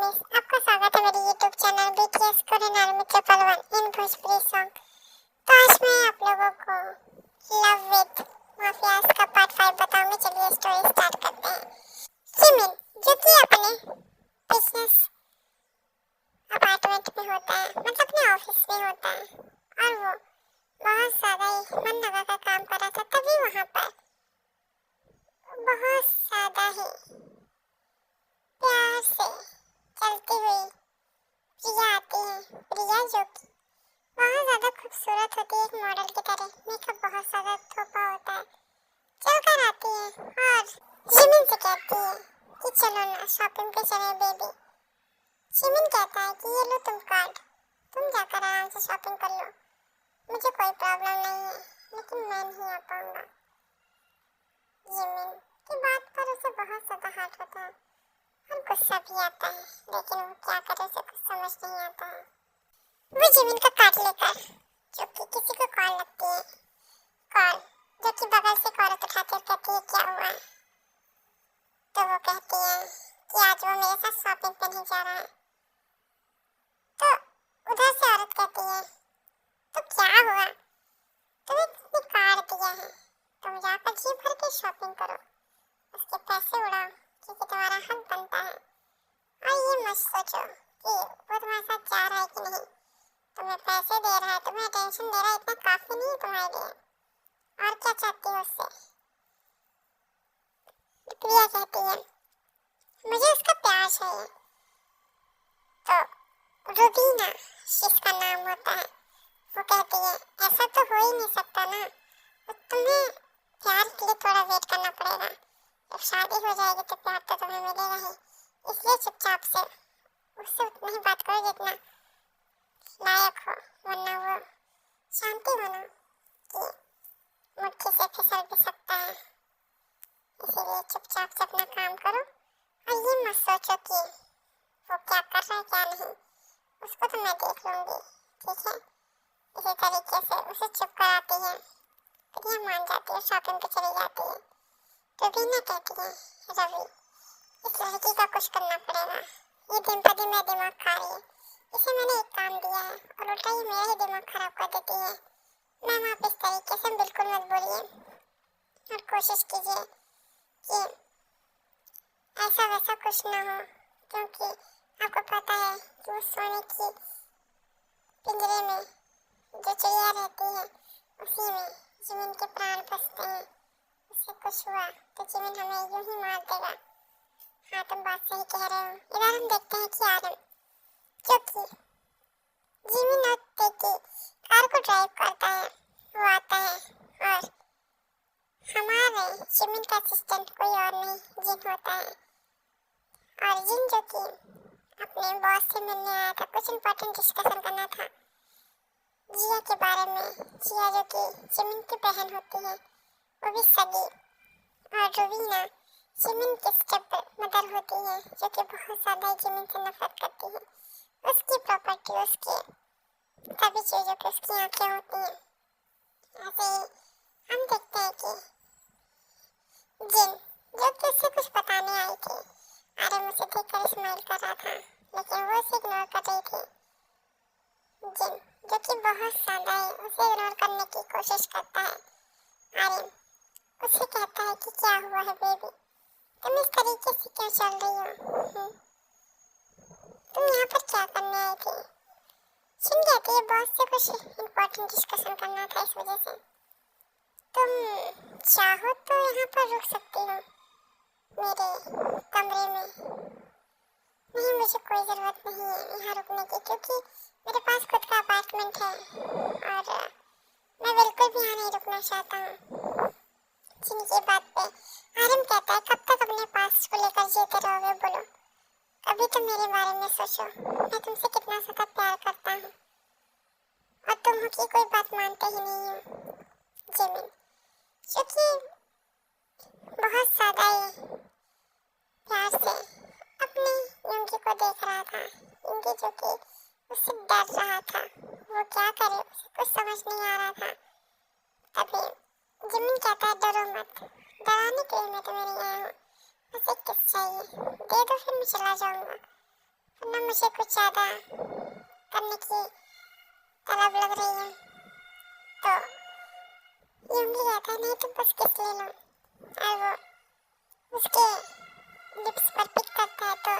Guys, आपका स्वागत है मेरे YouTube channel BTS Korean army triple one in Bhojpuri song. तो आज मैं आप लोगों को लव विद माफियाज का पार्ट 5 बताऊंगी। चलिए स्टोरी स्टार्ट करते हैं। जिमिन जो कि अपने बिजनेस अपार्टमेंट में होता है, मतलब अपने ऑफिस में होता है, और वो बहुत ज्यादा ही मन लगा कर काम कर रहा था। तभी वहाँ पर बहुत ज्यादा ही प्यार से चलती हुई प्रिया आती है। प्रिया जो कि बहुत ज्यादा खूबसूरत होती है, एक मॉडल की तरह। मेकअप बहुत ज्यादा थोपा होता है। चलकर आती है और जिमिन से कहती है कि चलो ना शॉपिंग पे चले बेबी। जिमिन कहता है कि ये लो तुम कार्ड, तुम जाकर आराम से शॉपिंग कर लो, मुझे कोई प्रॉब्लम नहीं है, लेकिन मैं नहीं आ पाऊंगा। जिमिन की बात पर उसे बहुत ज्यादा हर्ट होता है और गुस्सा भी आता है, लेकिन वो क्या करे, उसे कुछ समझ नहीं आता है। वो जिमिन का कार्ड लेकर, जो कि किसी को कॉल लगती है, कॉल जो कि बगल से कॉल उठाती है, कहती है क्या हुआ। तो वो कहती है कि आज वो मेरे साथ शॉपिंग पे नहीं जा रहा है। तो उधर से औरत कहती है तो क्या हुआ, तुम्हें किसने कार्ड दिया है, तुम जाकर जी भर के शॉपिंग करो, उसके पैसे उड़ाओ क्योंकि तुम्हारा हक बनता है। और ये मत सोचो कि वो तुम्हारे साथ जा रहा है कि नहीं, तुम्हें पैसे दे रहा है, तुम्हें अटेंशन दे रहा है, इतना काफी नहीं है तुम्हारे लिए। और क्या चाहती हो उससे। प्रिया कहती है मुझे उसका प्यार चाहिए। तो रुबीना जिसका नाम होता है, वो कहती है ऐसा तो हो ही नहीं सकता ना, तुम्हें प्यार के लिए थोड़ा वेट करना पड़ेगा। जब शादी हो जाएगी तो प्यार तो तुम्हें मिलेगा ही, इसलिए चुपचाप से उससे उतनी ही बात करो जितना लायक हो, वरना वो शांति होना कि मुट्ठी से फिसल भी सकता है। इसीलिए चुपचाप से अपना काम करो और ये मत सोचो कि वो क्या कर रहा है क्या नहीं, उसको तो मैं देख लूंगी, ठीक है। इसी तरीके से उसे चुप कराती है। प्रिया मान जाती है, शॉपिंग पे चली जाती है। रुबीना कहती है रवि, इस लड़की का कुछ करना पड़ेगा, ये दिन पर दिन मेरा दिमाग खा रही है। इसे मैंने एक काम दिया है और उल्टा ही मेरा ही दिमाग खराब कर देती है। मैम आप इस तरीके से बिल्कुल मत बोलिए और कोशिश कीजिए कि ऐसा वैसा कुछ ना हो, क्योंकि आपको पता है कि वो सोने की पिंजरे में जो चिड़िया रहती है उसी में जिमिन के प्राण बसते हैं। उससे कुछ हुआ तो जिमिन हमें यूं ही मार देगा। हाँ तुम बात सही कह रहे हो। इधर हम देखते हैं कि आरम जो कि जिमिन और तेकी कार को ड्राइव करता है, वो आता है और हमारे जिमिन का असिस्टेंट कोई और नहीं जिन होता है। और जिन जो कि अपने बॉस से मिलने आया था, कुछ इम्पोर्टेंट डिस्कशन करना था जिया के बारे में। जिया जो कि जिमिन की बहन होती है, वो भी सगी। और रुबीना जिमिन की स्टेप मदर होती है, जो कि बहुत ज्यादा जिमिन से नफरत करती है। उसकी प्रॉपर्टी, उसकी सभी चीजों की उसकी आंखें होती हैं। ऐसे ही हम देखते हैं कि जिन जो कि उससे कुछ बताने आई थी, आरम उसे देखकर स्माइल कर रहा था, लेकिन वो उसे इग्नोर कर रही थी। जिन जो कि बहुत ज्यादा ही उसे इग्नोर करने की कोशिश करता है। आरम उसे कहता है कि क्या हुआ है बेबी, तुम इस तरीके से क्यों चल रही हो, तुम यहाँ पर क्या करने आई थी। जिन कहती है बॉस से कुछ इम्पोर्टेंट डिस्कशन करना था, इस वजह से। तुम चाहो तो यहाँ पर रुक सकती हो मेरे कमरे में। नहीं, मुझे कोई ज़रूरत नहीं है यहाँ रुकने की, क्योंकि मेरे पास खुद का अपार्टमेंट है और मैं बिल्कुल भी यहाँ नहीं रुकना चाहता हूँ। जिनकी बात पे आरम कहता है कब तक अपने पास को लेकर जीते रहोगे, बोलो। कभी तो मेरे बारे में सोचो, मैं तुमसे कितना ज्यादा प्यार करता हूँ और तुम की कोई बात मानते ही नहीं हो। जिमिन जो कि बहुत ज्यादा ही प्यार से अपनी युंगी को देख रहा था। युंगी जो कि उससे डर रहा था, वो क्या करे उसे कुछ समझ नहीं आ रहा था। तभी जिमिन कहता है डरो मत, डराने के लिए मैं तुम्हें नहीं आया हूँ, बस एक किस चाहिए, दे दो फिर मैं चला जाऊंगा। वरना मुझे कुछ ज़्यादा करने की तलब लग रही है। तो यूंगी कहता है नहीं तो बस किस ले लो, और वो उसके लिप्स पर पिक करता है। तो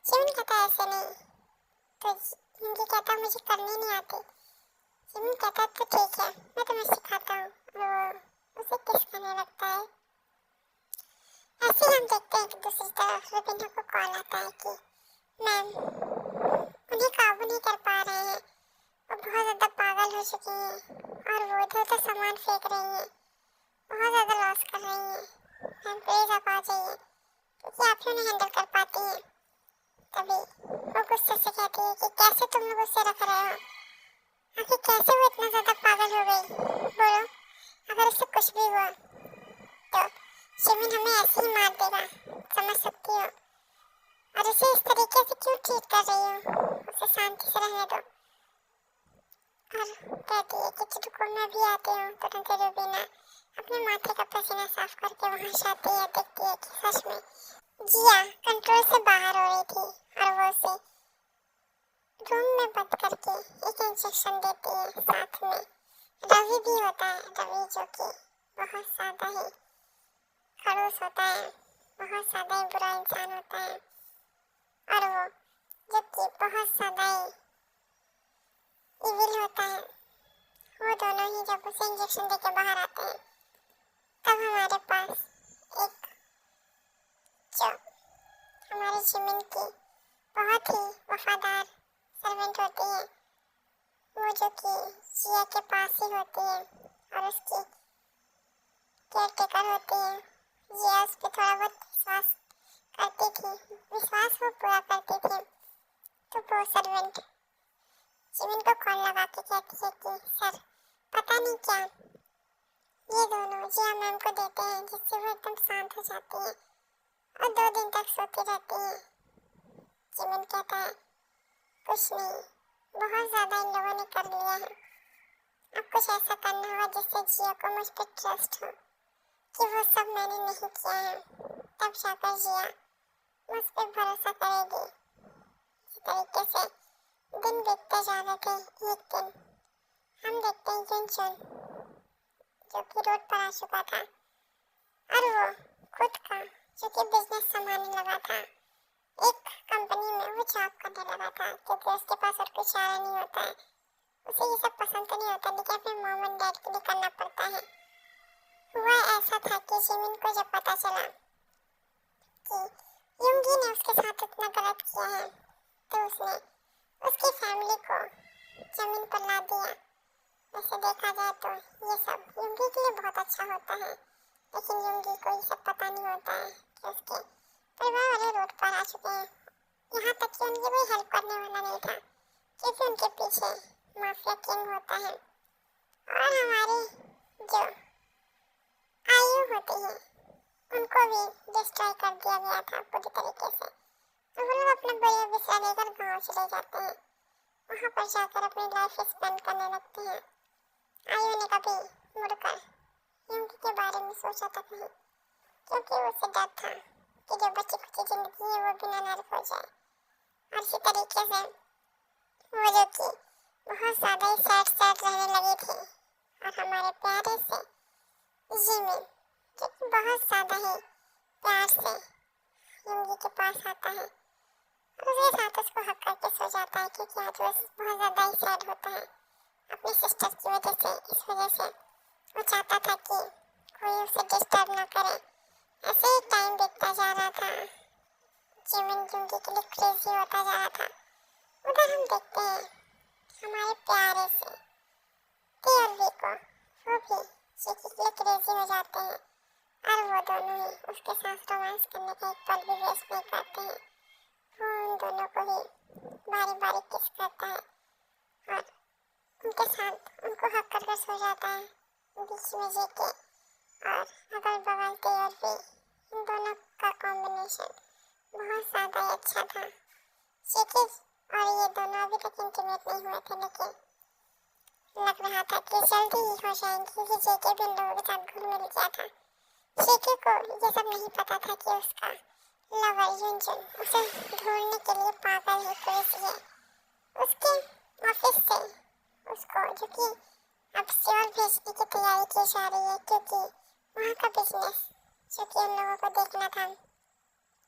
शिवन कहता है ऐसे नहीं। तो यूंगी कहता है मुझे करनी नहीं आती। शिवन कहता है तो ठीक है, मैं तुम्हें सिखाता हूँ, और वो उसे किस करने लगता है। ऐसे ही हम देखते हैं कि दूसरी तरफ रुबीना को कॉल आता है कि मैम उन्हें काबू नहीं कर पा रहे हैं, वो बहुत ज़्यादा पागल हो चुकी हैं और वो इधर उधर सामान फेंक रही हैं, बहुत ज़्यादा लॉस कर रही हैं। मैम प्लीज़ आप आ जाइए, क्योंकि आप ही उन्हें हैंडल कर पाती हैं। तभी वो गुस्से से कहती है कि कैसे तुम लोग उसे रख रहे हो, आखिर कैसे वो इतना ज़्यादा पागल हो गई, बोलो अगर उससे कुछ भी हुआ तो शिवन हमें ऐसे ही मार देगा, समझ सकती हो, और उसे इस तरीके से क्यों ट्रीट कर रही हो, उसे शांति से रहने दो। और कहती है कि रुको मैं भी आती हूँ। तुरंत रुबीना अपने माथे का पसीना साफ करके वहाँ से आती है। देखती है कि सच में जिया कंट्रोल से बाहर हो रही थी और वो उसे रूम में बंद करके एक इंजेक्शन देती है। साथ में रवि भी होता है, रवि जो कि बहुत ज़्यादा ही खड़ूस होता है, बहुत ज़्यादा ही बुरा इंसान होता है, और वो जो कि बहुत ज़्यादा ही इविल होता है। वो दोनों ही जब उसे इंजेक्शन देके बाहर आते हैं तब हमारे पास एक जो हमारी जिमिन की बहुत ही वफादार सर्वेंट होती है, वो जो कि जिया के पास ही होती है और उसकी केयर टेकर होती है। जिया उस पर थोड़ा बहुत विश्वास करती थी, विश्वास वो पूरा करती थी। तो वो सर्वेंट जिमिन को कॉल लगा के कहती है कि सर पता नहीं क्या ये दोनों जिया मैम को देते हैं जिससे वो एकदम शांत हो जाती है और 2 दिन तक सोती रहती है। जिमिन कहता है कुछ नहीं, बहुत ज़्यादा इन लोगों ने कर लिया है, अब कुछ ऐसा करना होगा जिससे जिया को मुझ पर ट्रस्ट हो कि वो सब मैंने नहीं किया है, तब जाकर जिया मुझ पर भरोसा करेगी। इसी तरीके से दिन बीतते जा रहे थे। एक दिन हम देखते हैं युनचुन जो कि रोड पर आ चुका था और वो खुद का जो कि बिजनेस संभालने लगा था। एक कंपनी में वो जॉब करने लगा था क्योंकि उसके पास और कुछ चारा नहीं होता है। उसे ये सब पसंद तो नहीं होता, लेकिन अपने मॉम एंड डैड के लिए करना पड़ता है। हुआ ऐसा था कि जिमिन को जब पता चला कि युंगी ने उसके साथ इतना गलत किया है तो उसने उसकी फैमिली को जमीन पर ला दिया। वैसे देखा जाए तो ये सब युंगी के लिए बहुत अच्छा होता है, लेकिन युंगी को ये सब पता नहीं होता है कि उसके परिवार वाले रोड पर आ चुके हैं। यहाँ तक कि उनकी कोई हेल्प करने वाला नहीं था क्योंकि उनके पीछे माफिया किंग होता है। और हमारी जो आयु होती है उनको भी डिस्ट्रॉय कर दिया गया था पूरी तरीके से। तो वो लोग अपना बोरिया बिस्तर लेकर गाँव चले जाते हैं, वहाँ पर जाकर अपनी लाइफ स्पेंड करने लगते हैं। आयु ने कभी मुड़कर युंगी के बारे में सोचा तक नहीं, क्योंकि उसे डर था कि जो बची खुची जिंदगी है वो बिना नर्क हो जाए। और इसी तरीके से वो जो कि बहुत ज़्यादा ही सैड रहने लगी थी। और हमारे प्यारे से जिमिन जो कि बहुत ज़्यादा ही प्यार से युंगी के पास आता है और उसके साथ उसको हक करके सो जाता है, क्योंकि आज वो बहुत ज़्यादा ही सैड होता है अपनी सिस्टर की वजह से। इस वजह से वो चाहता था कि कोई उसे डिस्टर्ब ना करे। ऐसे ही टाइम बीतता जा रहा था, जिमिन युंगी के लिए क्रेजी होता जा रहा था। उधर हम देखते हैं हमारे प्यारे से टीएलवी को, वो भी चिकी के लिए क्रेजी हो जाते हैं और वो दोनों ही उसके साथ रोमांस करने का एक पल भी वेस्ट नहीं करते हैं। वो उन दोनों को ही बारी बारी किस करता है और उनके साथ उनको हक करके सो जाता है बीच में जी के। और अगल बगल टीएलवी, इन दोनों का कॉम्बिनेशन बहुत ज़्यादा ही अच्छा था। चिकी और ये दोनों अभी तक इंटीमेट नहीं हुए थे, लेकिन लग रहा था कि जल्दी ही हो जाएंगे क्योंकि जेके भी इन लोगों के साथ घुल मिल गया था। जेके को ये सब नहीं पता था कि उसका लवर युंजुन उसे ढूंढने के लिए पागल है क्रेजी है। उसके ऑफिस से उसको जो कि अब सियोल भेजने की तैयारी की जा रही है क्योंकि वहाँ का बिजनेस जो कि उन लोगों को देखना था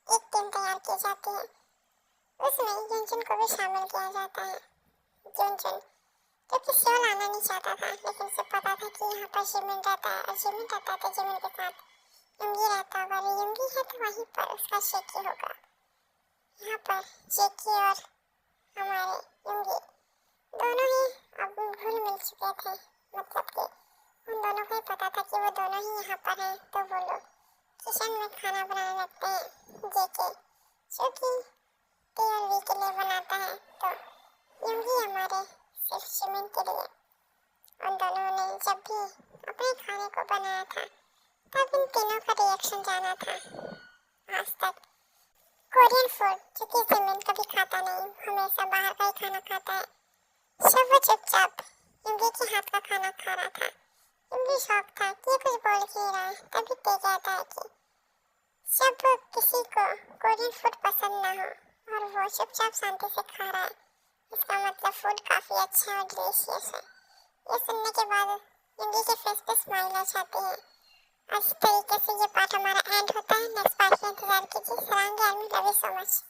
एक टीम तैयार की जाती है उसमें युंजुन को भी शामिल किया जाता है। युंजुन जो कि सियोल आना नहीं चाहता था लेकिन उसे पता था कि यहाँ पर जिमिन रहता है और जिमिन रहता है तो जिमिन के साथ युंगी रहता होगा और युंगी है तो वहीं पर उसका शेकी होगा। यहाँ पर जेकी और हमारे युंगी दोनों ही अब घुल मिल चुके थे मतलब कि उन दोनों को ही पता था कि वो दोनों ही यहाँ पर हैं तो वो लोग किचन में खाना बनाने लगते हैं। जेके जो कि टीएलवी के लिए बनाता है तो युंगी हमारे सिर्फ जिमिन के लिए। उन दोनों ने जब भी अपने खाने को बनाया था तब इन तीनों का रिएक्शन जाना था। आज तक कोरियन फूड जो कि जिमिन कभी खाता नहीं हमेशा बाहर का ही खाना खाता है सब वो चुपचाप युंगी के हाथ का खाना खा रहा था। युंगी शौक था कि ये कुछ बोल ही रहा है तभी ते कहता है कि जब किसी को कोरियन फूड पसंद ना हो और वो चुपचाप शांति से खा रहा है इसका मतलब फूड काफी अच्छा और डिलीशियस है। ये सुनने के बाद युंगी के फेस पे स्माइल आ जाती है। इस तरीके से ये पार्ट हमारा एंड होता है। नेक्स्ट पार्ट का इंतजार कीजिए। Sarangi army love you so much.